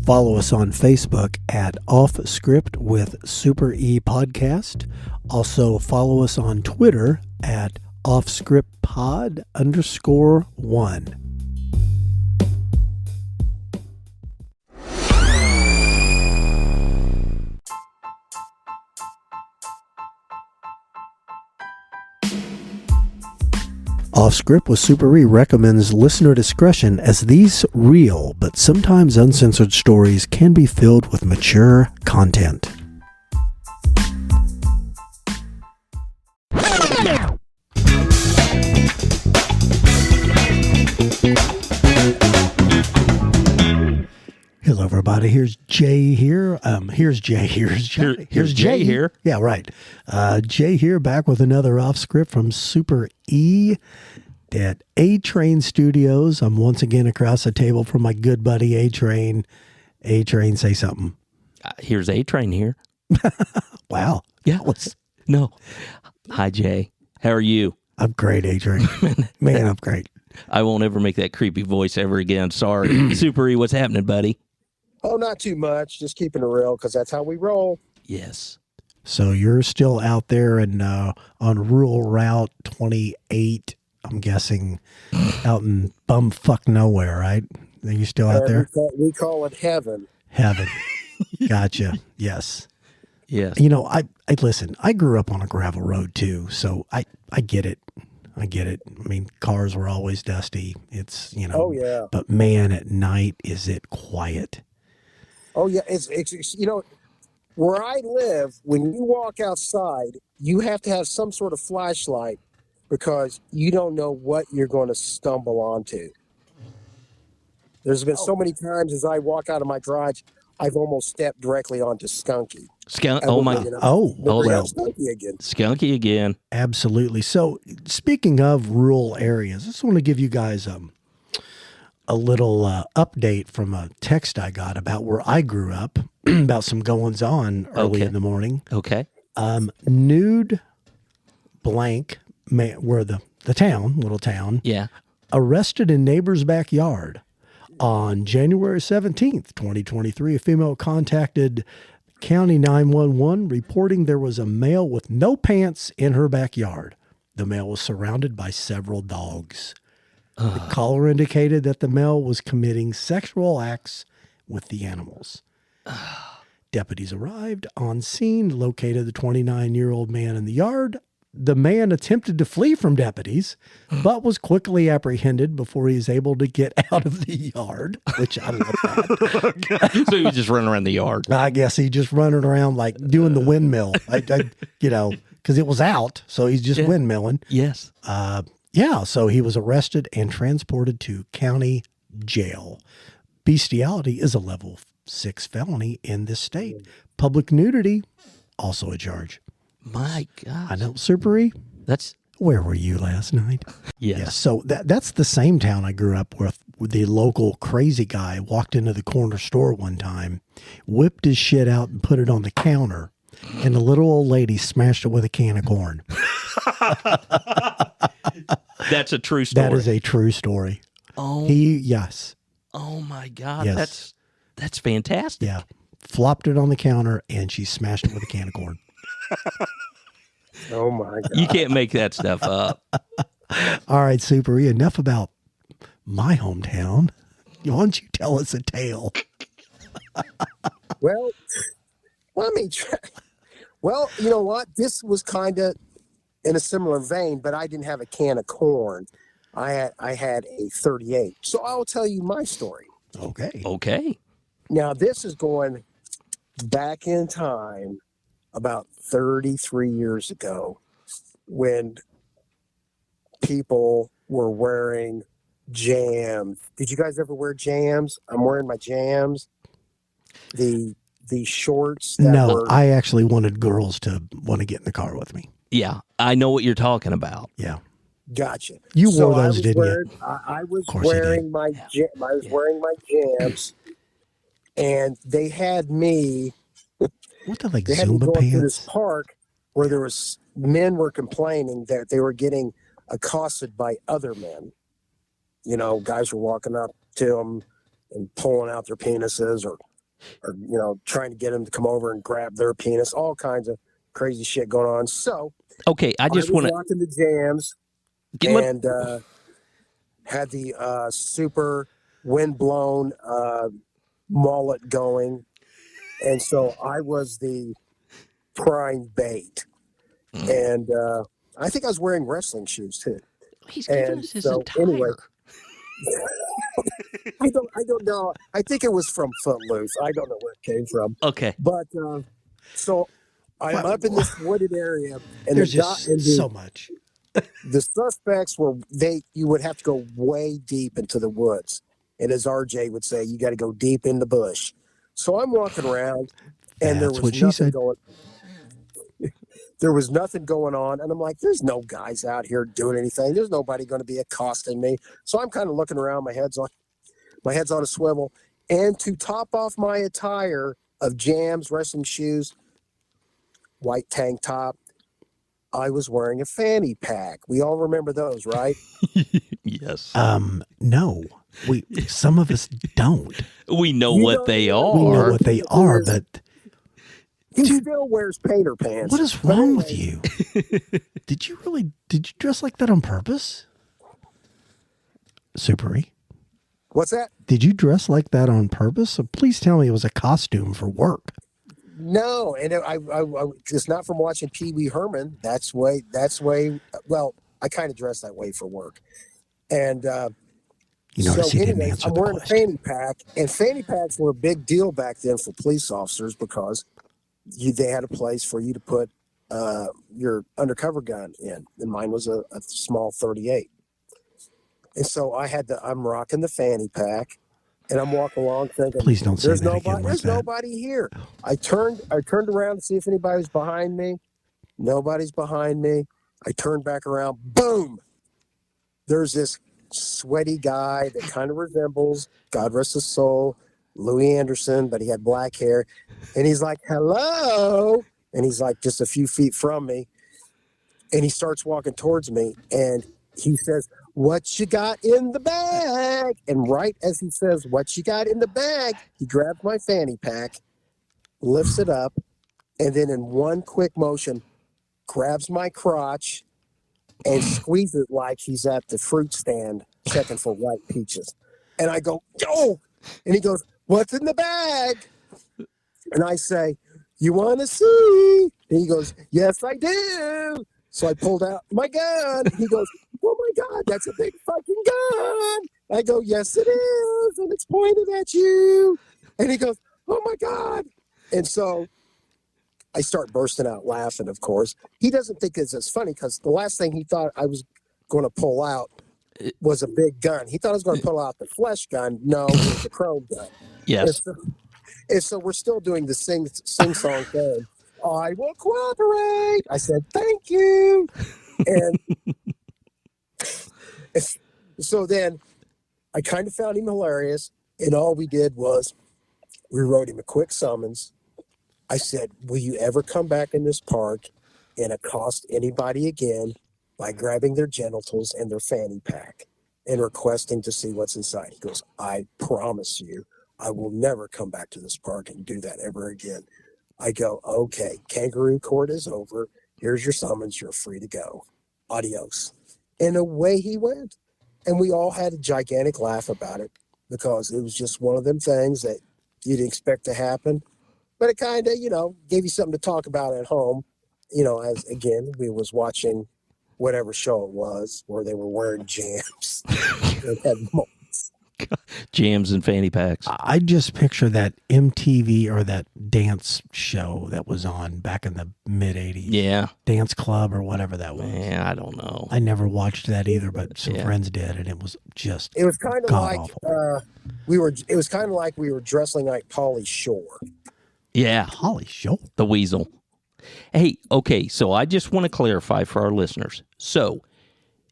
Follow us on Facebook at Off Script with Super E Podcast. Also follow us on Twitter at offscriptpod_1. Off Script with Super E recommends listener discretion, as these real but sometimes uncensored stories can be filled with mature content. Hello, everybody. Here's Jay here. Here's Jay here. Yeah, right. Jay here, back with another Off Script from Super E at A-Train Studios. I'm once again across the table from my good buddy A-Train. A-Train, say something. Here's A-Train here. Wow. Yeah. No. Hi, Jay. How are you? I'm great, A-Train. Man, I'm great. I won't ever make that creepy voice ever again. Sorry. Super E, what's happening, buddy? Oh, not too much. Just keeping it real, because that's how we roll. Yes. So you're still out there and on rural route 28, I'm guessing, out in bumfuck nowhere, right? Are you still out there? We call it heaven. Heaven. Gotcha. Yes. Yes. You know, I listen, I grew up on a gravel road too, so I get it. I get it. I mean, cars were always dusty. It's, you know. Oh, yeah. But man, at night, is it quiet? Oh, yeah. It's you know, where I live, when you walk outside, you have to have some sort of flashlight because you don't know what you're going to stumble onto. There's been so many times as I walk out of my garage, I've almost stepped directly onto Skunky. Oh, my. Skunky again. Skunky again. Absolutely. So, speaking of rural areas, I just want to give you guys a little update from a text I got about where I grew up, about some goings on early in the morning. Okay. Nude blank, where the little town, Yeah. arrested in neighbor's backyard. On January 17th, 2023, a female contacted County 911 reporting there was a male with no pants in her backyard. The male was surrounded by several dogs. The caller indicated that the male was committing sexual acts with the animals. Deputies arrived on scene, located the 29-year-old man in the yard. The man attempted to flee from deputies, but was quickly apprehended before he was able to get out of the yard, which I love that. So he was just running around the yard. I guess he just running around like doing the windmill, you know, because it was out. So he's just windmilling. Yes. Yeah. So he was arrested and transported to county jail. Bestiality is a level 6 felony in this state. Public nudity, also a charge. My God. I know, Super E. That's Where were you last night? yes. Yeah, so that's the same town I grew up with. The local crazy guy walked into the corner store one time, whipped his shit out and put it on the counter, and the little old lady smashed it with a can of corn. That's a true story. That is a true story. Yes. Oh my God. Yes. That's fantastic. Yeah. Flopped it on the counter and she smashed it with a can of corn. Oh my God. You can't make that stuff up. All right, Super E, enough about my hometown. Why don't you tell us a tale? Well, let me try. Well, you know what? This was kind of in a similar vein, but I didn't have a can of corn. I had a 38. So I'll tell you my story. Okay. Now, this is going back in time about 33 years ago when people were wearing jams. Did you guys ever wear jams? I'm wearing my jams. The shorts. I actually wanted girls to want to get in the car with me. Yeah, I know what you're talking about. Yeah. Gotcha. You wore those, didn't you? I was wearing my jams, and they had me. What the, like, they had me Zumba going through this pants? park where there was men were complaining that they were getting accosted by other men. You know, guys were walking up to them and pulling out their penises or or trying to get them to come over and grab their penis, all kinds of crazy shit going on. So Okay, I just was want rocking the jams to and had the super windblown mullet going, and so I was the prime bait. And I think I was wearing wrestling shoes too. He's giving us his entire. Anyway, I don't know. I think it was from Footloose. I don't know where it came from. Okay. But so I'm up in this wooded area, and there's just so much. The suspects you would have to go way deep into the woods. And as RJ would say, you got to go deep in the bush. So I'm walking around, and there was nothing going on. And I'm like, there's no guys out here doing anything. There's nobody going to be accosting me. So I'm kind of looking around. My head's on a swivel. And to top off my attire of jams, wrestling shoes, white tank top, I was wearing a fanny pack. We all remember those, right? Yes. No. Some of us don't. We know what they are. We know what they are, but he still wears painter pants. What is wrong with you? Did you dress like that on purpose? Supery. What's that? Did you dress like that on purpose? So please tell me it was a costume for work. No, and I it's not from watching Pee Wee Herman. That's way. Well, I kind of dress that way for work, and anyways, I'm wearing a fanny pack, and fanny packs were a big deal back then for police officers because they had a place for you to put your undercover gun in, and mine was a small 38. And so I'm rocking the fanny pack. And I'm walking along thinking, please don't say that again. There's nobody here. I turned around to see if anybody was behind me. Nobody's behind me. I turned back around. Boom! There's this sweaty guy that kind of resembles, God rest his soul, Louis Anderson, but he had black hair. And he's like, hello. And he's like just a few feet from me. And he starts walking towards me. And he says, what you got in the bag? And right as he says, what you got in the bag, he grabs my fanny pack, lifts it up, and then in one quick motion, grabs my crotch and squeezes it like he's at the fruit stand checking for ripe peaches. And I go, yo! And he goes, what's in the bag? And I say, you want to see? And he goes, yes, I do. So I pulled out my gun. He goes, oh my God, that's a big fucking gun. I go, yes, it is. And it's pointed at you. And he goes, oh my God. And so I start bursting out laughing, of course. He doesn't think it's as funny because the last thing he thought I was going to pull out was a big gun. He thought I was going to pull out the flesh gun. No, it was the chrome gun. Yes. And so we're still doing the sing-song thing. I will cooperate. I said, thank you. And so then I kind of found him hilarious. And all we did was we wrote him a quick summons. I said, will you ever come back in this park and accost anybody again by grabbing their genitals and their fanny pack and requesting to see what's inside? He goes, I promise you, I will never come back to this park and do that ever again. I go, okay, kangaroo court is over. Here's your summons. You're free to go. Adios. And away he went. And we all had a gigantic laugh about it because it was just one of them things that you'd expect to happen. But it kind of, gave you something to talk about at home. As again, we was watching whatever show it was where they were wearing jams. It had jams and fanny packs. I just picture that MTV or that dance show that was on back in the mid 80s. Yeah. Dance Club or whatever that was. Yeah, I don't know. I never watched that either, but some friends did, and it was just it was kind of like we were dressing like Pauly Shore. Yeah. Pauly Shore. The Weasel. Hey, okay, so I just want to clarify for our listeners. So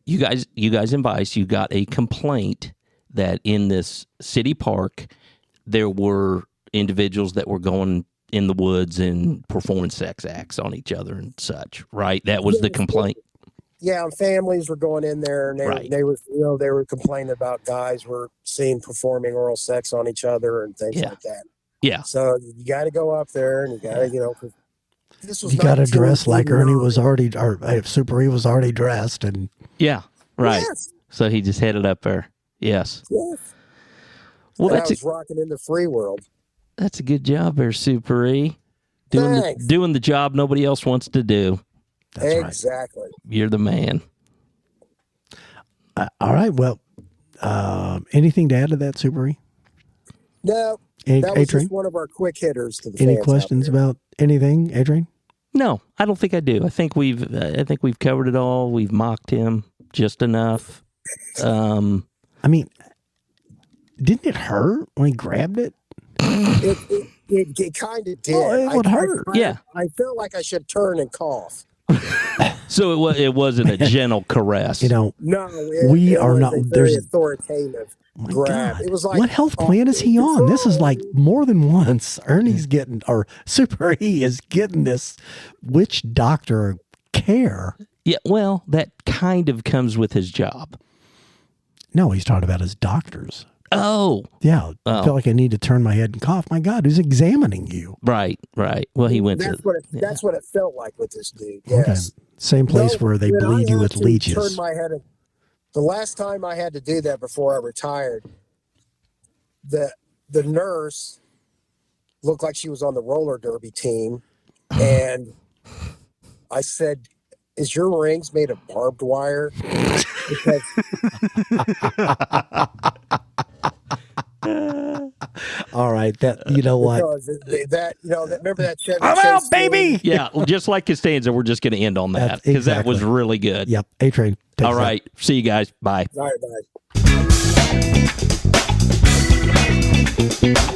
you guys in Vice, you got a complaint that in this city park, there were individuals that were going in the woods and performing sex acts on each other and such, right? That was the complaint. Yeah, families were going in there and they were complaining about guys were seen performing oral sex on each other and things like that. Yeah. So you got to go up there and you got to, 'cause this was You got to dress like Ernie 1989. was already, or Super E was already dressed, and Yeah. Right. Yes. So he just headed up there. Yes. Yes. Well, And I that's was rocking in the free world. a good job there, Super E. Thanks. Doing the job nobody else wants to do. that's right. Exactly. You're the man. All right. Well, anything to add to that, Super E? No, Any, that was Adrian? just one of our quick hitters to the Any fans out questions there. about anything, Adrian? No, I don't think I do. I think we've covered it all. We've mocked him just enough. I mean, didn't it hurt when he grabbed it? It kind of did. Oh, it would hurt. Yeah. I felt like I should turn and cough. So it wasn't a gentle caress. No, We it are was not- a very there's- authoritative My grab. God. It was like, what health plan is he on? This is like more than once. Ernie's getting, or Super E is getting this witch doctor care. Yeah, well, that kind of comes with his job. No, he's talking about his doctors. Oh, Yeah. I Oh. feel like I need to turn my head and cough. My God, who's examining you? right. Well, he went that's to. that's what it felt like with this dude. Okay. Yes. Same place No, where they when bleed I you had with to leeches. Turn my head. The last time I had to do that before I retired, the nurse looked like she was on the roller derby team, and I said, "Is your rings made of barbed wire?" Because All right. You know what? remember that Chevy I'm Chase out, scene? baby. Yeah, just like Costanza, we're just going to end on that That's because that was exactly. really good. Yep. A-Train. All right. See you guys. Bye. All right, bye.